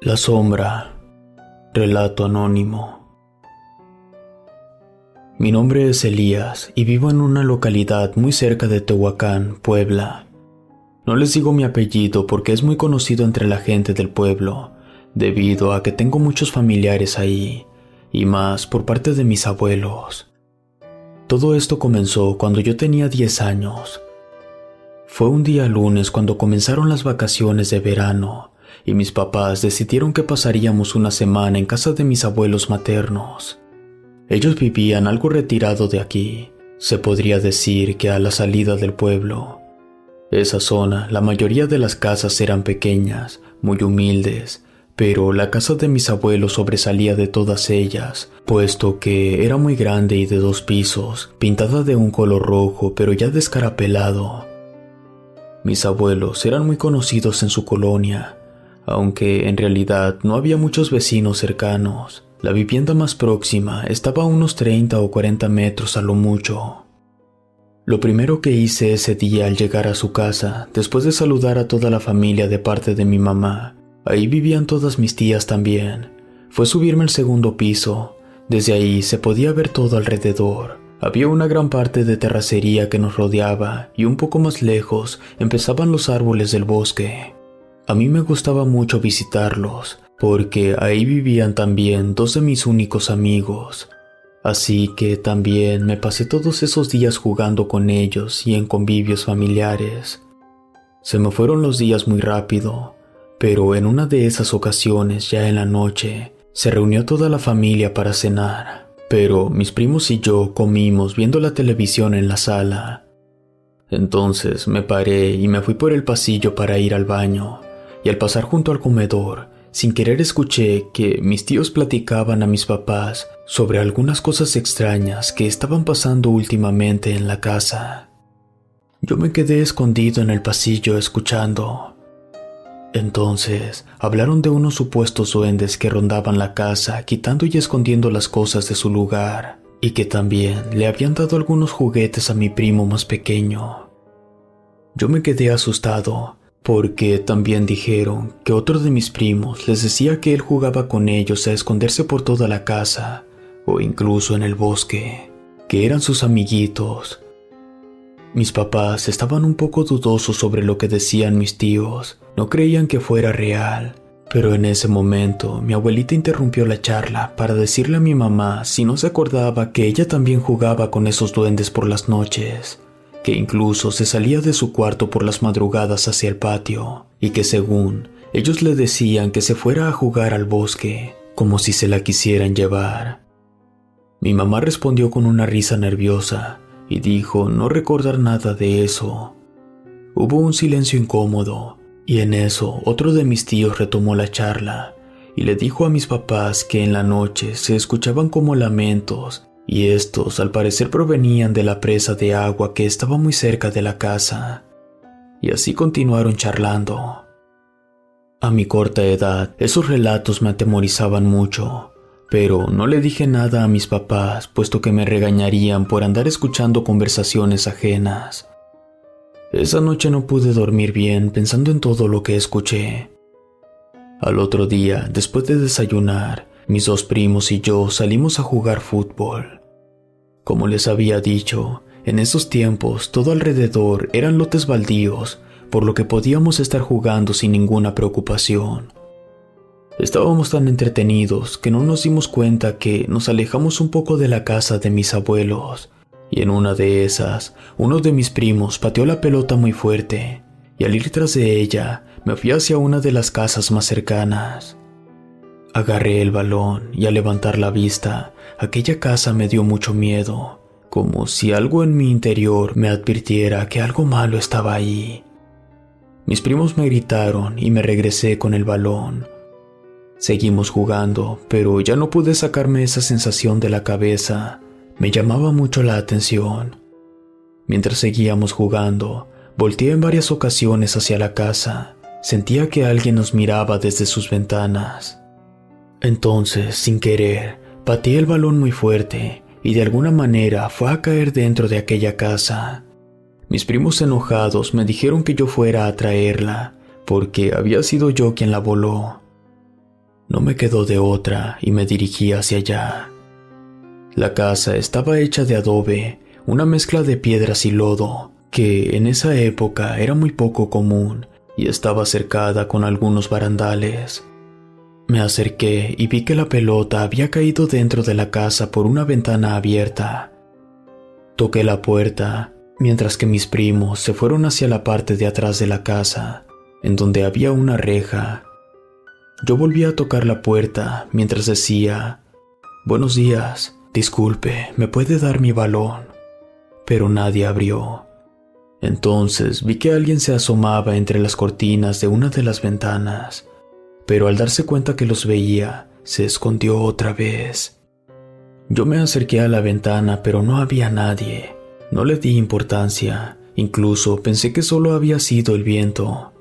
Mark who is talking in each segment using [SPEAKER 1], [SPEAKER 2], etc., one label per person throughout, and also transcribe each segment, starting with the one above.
[SPEAKER 1] La sombra. Relato anónimo. Mi nombre es Elías y vivo en una localidad muy cerca de Tehuacán, Puebla. No les digo mi apellido porque es muy conocido entre la gente del pueblo, debido a que tengo muchos familiares ahí, y más por parte de mis abuelos. Todo esto comenzó cuando yo tenía 10 años. Fue un día lunes cuando comenzaron las vacaciones de verano, y mis papás decidieron que pasaríamos una semana en casa de mis abuelos maternos. Ellos vivían algo retirado de aquí, se podría decir que a la salida del pueblo. Esa zona, la mayoría de las casas eran pequeñas, muy humildes, pero la casa de mis abuelos sobresalía de todas ellas, puesto que era muy grande y de 2 pisos, pintada de un color rojo pero ya descarapelado. Mis abuelos eran muy conocidos en su colonia, aunque en realidad no había muchos vecinos cercanos. La vivienda más próxima estaba a unos 30 o 40 metros a lo mucho. Lo primero que hice ese día al llegar a su casa, después de saludar a toda la familia de parte de mi mamá, ahí vivían todas mis tías también, fue subirme al segundo piso. Desde ahí se podía ver todo alrededor. Había una gran parte de terracería que nos rodeaba y un poco más lejos empezaban los árboles del bosque. A mí me gustaba mucho visitarlos, porque ahí vivían también 2 de mis únicos amigos. Así que también me pasé todos esos días jugando con ellos y en convivios familiares. Se me fueron los días muy rápido, pero en una de esas ocasiones, ya en la noche, se reunió toda la familia para cenar. Pero mis primos y yo comimos viendo la televisión en la sala. Entonces me paré y me fui por el pasillo para ir al baño, y al pasar junto al comedor, sin querer escuché que mis tíos platicaban a mis papás sobre algunas cosas extrañas que estaban pasando últimamente en la casa. Yo me quedé escondido en el pasillo escuchando. Entonces hablaron de unos supuestos duendes que rondaban la casa quitando y escondiendo las cosas de su lugar, y que también le habían dado algunos juguetes a mi primo más pequeño. Yo me quedé asustado, porque también dijeron que otro de mis primos les decía que él jugaba con ellos a esconderse por toda la casa, o incluso en el bosque, que eran sus amiguitos. Mis papás estaban un poco dudosos sobre lo que decían mis tíos, no creían que fuera real, pero en ese momento mi abuelita interrumpió la charla para decirle a mi mamá si no se acordaba que ella también jugaba con esos duendes por las noches, que incluso se salía de su cuarto por las madrugadas hacia el patio, y que según ellos le decían que se fuera a jugar al bosque, como si se la quisieran llevar. Mi mamá respondió con una risa nerviosa y dijo no recordar nada de eso. Hubo un silencio incómodo, y en eso otro de mis tíos retomó la charla y le dijo a mis papás que en la noche se escuchaban como lamentos, y estos al parecer provenían de la presa de agua que estaba muy cerca de la casa. Y así continuaron charlando. A mi corta edad, esos relatos me atemorizaban mucho, pero no le dije nada a mis papás, puesto que me regañarían por andar escuchando conversaciones ajenas. Esa noche no pude dormir bien pensando en todo lo que escuché. Al otro día, después de desayunar, mis 2 primos y yo salimos a jugar fútbol. Como les había dicho, en esos tiempos todo alrededor eran lotes baldíos, por lo que podíamos estar jugando sin ninguna preocupación. Estábamos tan entretenidos que no nos dimos cuenta que nos alejamos un poco de la casa de mis abuelos, y en una de esas, uno de mis primos pateó la pelota muy fuerte, y al ir tras de ella, me fui hacia una de las casas más cercanas. Agarré el balón y al levantar la vista, aquella casa me dio mucho miedo, como si algo en mi interior me advirtiera que algo malo estaba ahí. Mis primos me gritaron y me regresé con el balón. Seguimos jugando, pero ya no pude sacarme esa sensación de la cabeza. Me llamaba mucho la atención. Mientras seguíamos jugando, volteé en varias ocasiones hacia la casa. Sentía que alguien nos miraba desde sus ventanas. Entonces, sin querer, pateé el balón muy fuerte y de alguna manera fue a caer dentro de aquella casa. Mis primos enojados me dijeron que yo fuera a traerla, porque había sido yo quien la voló. No me quedó de otra y me dirigí hacia allá. La casa estaba hecha de adobe, una mezcla de piedras y lodo, que en esa época era muy poco común, y estaba cercada con algunos barandales. Me acerqué y vi que la pelota había caído dentro de la casa por una ventana abierta. Toqué la puerta, mientras que mis primos se fueron hacia la parte de atrás de la casa, en donde había una reja. Yo volví a tocar la puerta mientras decía: «Buenos días, disculpe, ¿me puede dar mi balón?». Pero nadie abrió. Entonces vi que alguien se asomaba entre las cortinas de una de las ventanas, pero al darse cuenta que los veía, se escondió otra vez. Yo me acerqué a la ventana, pero no había nadie. No le di importancia, incluso pensé que solo había sido el viento.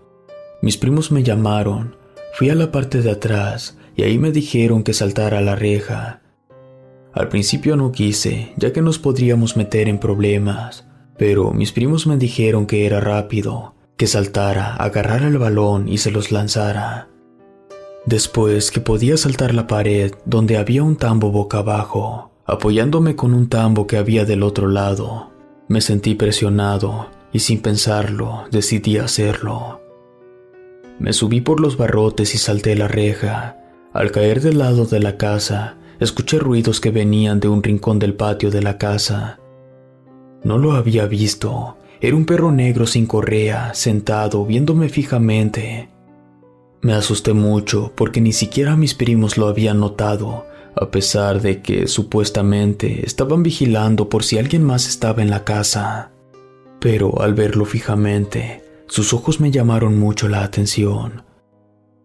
[SPEAKER 1] Mis primos me llamaron, fui a la parte de atrás y ahí me dijeron que saltara a la reja. Al principio no quise, ya que nos podríamos meter en problemas, pero mis primos me dijeron que era rápido, que saltara, agarrara el balón y se los lanzara. Después que podía saltar la pared donde había un tambo boca abajo, apoyándome con un tambo que había del otro lado, me sentí presionado y sin pensarlo decidí hacerlo. Me subí por los barrotes y salté la reja. Al caer del lado de la casa, escuché ruidos que venían de un rincón del patio de la casa. No lo había visto. Era un perro negro sin correa, sentado, viéndome fijamente. Me asusté mucho porque ni siquiera mis primos lo habían notado, a pesar de que supuestamente estaban vigilando por si alguien más estaba en la casa. Pero al verlo fijamente, sus ojos me llamaron mucho la atención.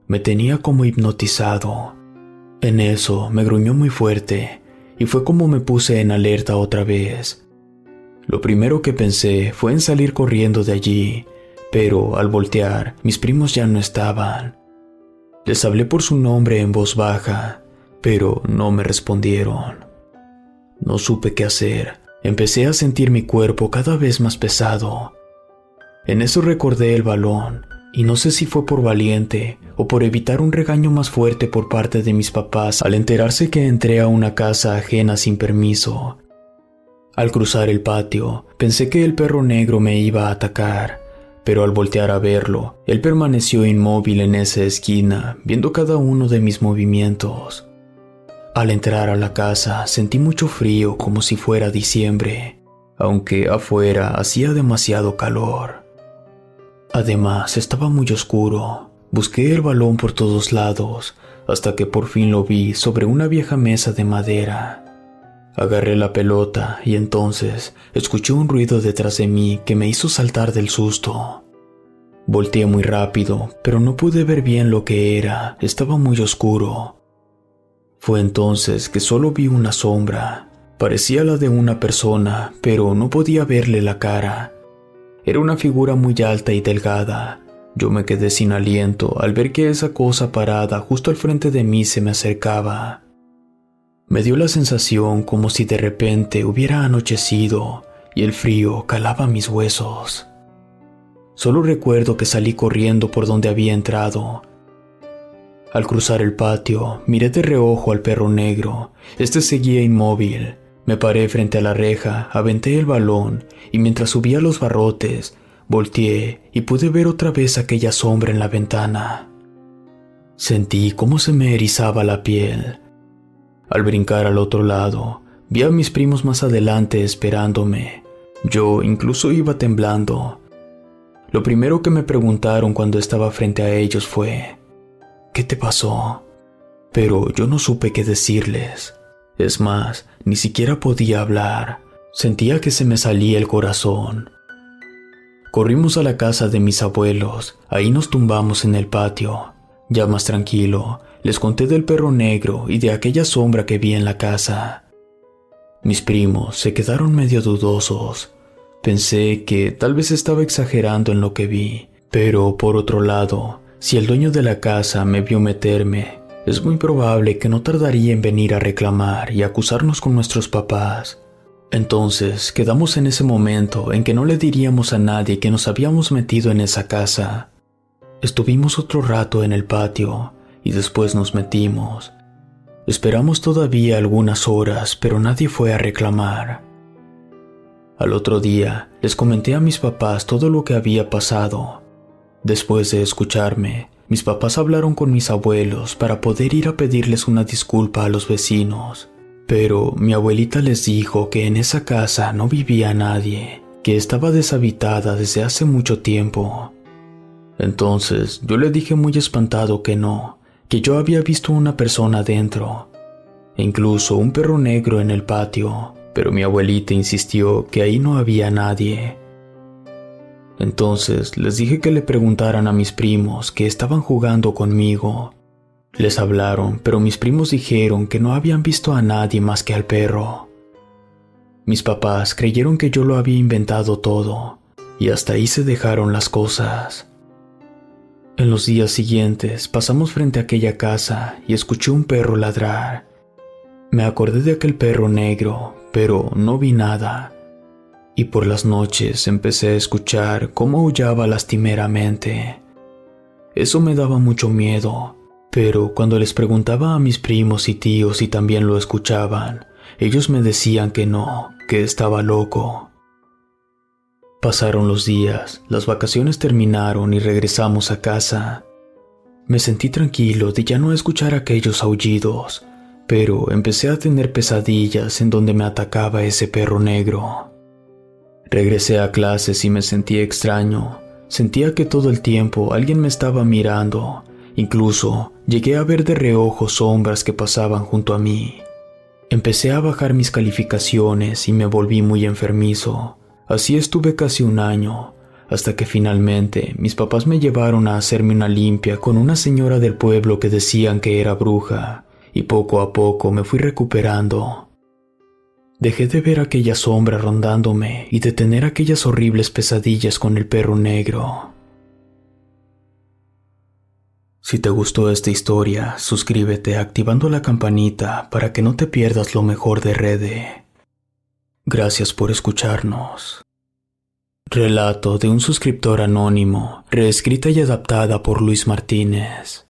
[SPEAKER 1] Me tenía como hipnotizado. En eso me gruñó muy fuerte y fue como me puse en alerta otra vez. Lo primero que pensé fue en salir corriendo de allí, pero al voltear, mis primos ya no estaban. Les hablé por su nombre en voz baja, pero no me respondieron. No supe qué hacer. Empecé a sentir mi cuerpo cada vez más pesado. En eso recordé el balón, y no sé si fue por valiente o por evitar un regaño más fuerte por parte de mis papás al enterarse que entré a una casa ajena sin permiso. Al cruzar el patio, pensé que el perro negro me iba a atacar, pero al voltear a verlo, él permaneció inmóvil en esa esquina, viendo cada uno de mis movimientos. Al entrar a la casa, sentí mucho frío como si fuera diciembre, aunque afuera hacía demasiado calor. Además, estaba muy oscuro. Busqué el balón por todos lados, hasta que por fin lo vi sobre una vieja mesa de madera. Agarré la pelota y entonces escuché un ruido detrás de mí que me hizo saltar del susto. Volteé muy rápido, pero no pude ver bien lo que era, estaba muy oscuro. Fue entonces que solo vi una sombra. Parecía la de una persona, pero no podía verle la cara. Era una figura muy alta y delgada. Yo me quedé sin aliento al ver que esa cosa parada justo al frente de mí se me acercaba. Me dio la sensación como si de repente hubiera anochecido y el frío calaba mis huesos. Solo recuerdo que salí corriendo por donde había entrado. Al cruzar el patio, miré de reojo al perro negro. Este seguía inmóvil. Me paré frente a la reja, aventé el balón y mientras subía los barrotes, volteé y pude ver otra vez aquella sombra en la ventana. Sentí cómo se me erizaba la piel. Al brincar al otro lado, vi a mis primos más adelante esperándome. Yo incluso iba temblando. Lo primero que me preguntaron cuando estaba frente a ellos fue: ¿qué te pasó? Pero yo no supe qué decirles. Es más, ni siquiera podía hablar. Sentía que se me salía el corazón. Corrimos a la casa de mis abuelos. Ahí nos tumbamos en el patio. Ya más tranquilo, les conté del perro negro y de aquella sombra que vi en la casa. Mis primos se quedaron medio dudosos. Pensé que tal vez estaba exagerando en lo que vi, pero por otro lado, si el dueño de la casa me vio meterme, es muy probable que no tardaría en venir a reclamar y acusarnos con nuestros papás. Entonces quedamos en ese momento en que no le diríamos a nadie que nos habíamos metido en esa casa. Estuvimos otro rato en el patio y después nos metimos. Esperamos todavía algunas horas, pero nadie fue a reclamar. Al otro día, les comenté a mis papás todo lo que había pasado. Después de escucharme, mis papás hablaron con mis abuelos para poder ir a pedirles una disculpa a los vecinos. Pero mi abuelita les dijo que en esa casa no vivía nadie, que estaba deshabitada desde hace mucho tiempo. Entonces yo le dije muy espantado que no, que yo había visto una persona dentro, e incluso un perro negro en el patio, pero mi abuelita insistió que ahí no había nadie. Entonces les dije que le preguntaran a mis primos que estaban jugando conmigo. Les hablaron, pero mis primos dijeron que no habían visto a nadie más que al perro. Mis papás creyeron que yo lo había inventado todo, y hasta ahí se dejaron las cosas. En los días siguientes pasamos frente a aquella casa y escuché un perro ladrar. Me acordé de aquel perro negro, pero no vi nada. Y por las noches empecé a escuchar cómo aullaba lastimeramente. Eso me daba mucho miedo, pero cuando les preguntaba a mis primos y tíos si también lo escuchaban, ellos me decían que no, que estaba loco. Pasaron los días, las vacaciones terminaron y regresamos a casa. Me sentí tranquilo de ya no escuchar aquellos aullidos, pero empecé a tener pesadillas en donde me atacaba ese perro negro. Regresé a clases y me sentí extraño. Sentía que todo el tiempo alguien me estaba mirando. Incluso llegué a ver de reojo sombras que pasaban junto a mí. Empecé a bajar mis calificaciones y me volví muy enfermizo. Así estuve casi un año, hasta que finalmente mis papás me llevaron a hacerme una limpia con una señora del pueblo que decían que era bruja, y poco a poco me fui recuperando. Dejé de ver aquella sombra rondándome y de tener aquellas horribles pesadillas con el perro negro. Si te gustó esta historia, suscríbete activando la campanita para que no te pierdas lo mejor de Rede. Gracias por escucharnos. Relato de un suscriptor anónimo, reescrita y adaptada por Luis Martínez.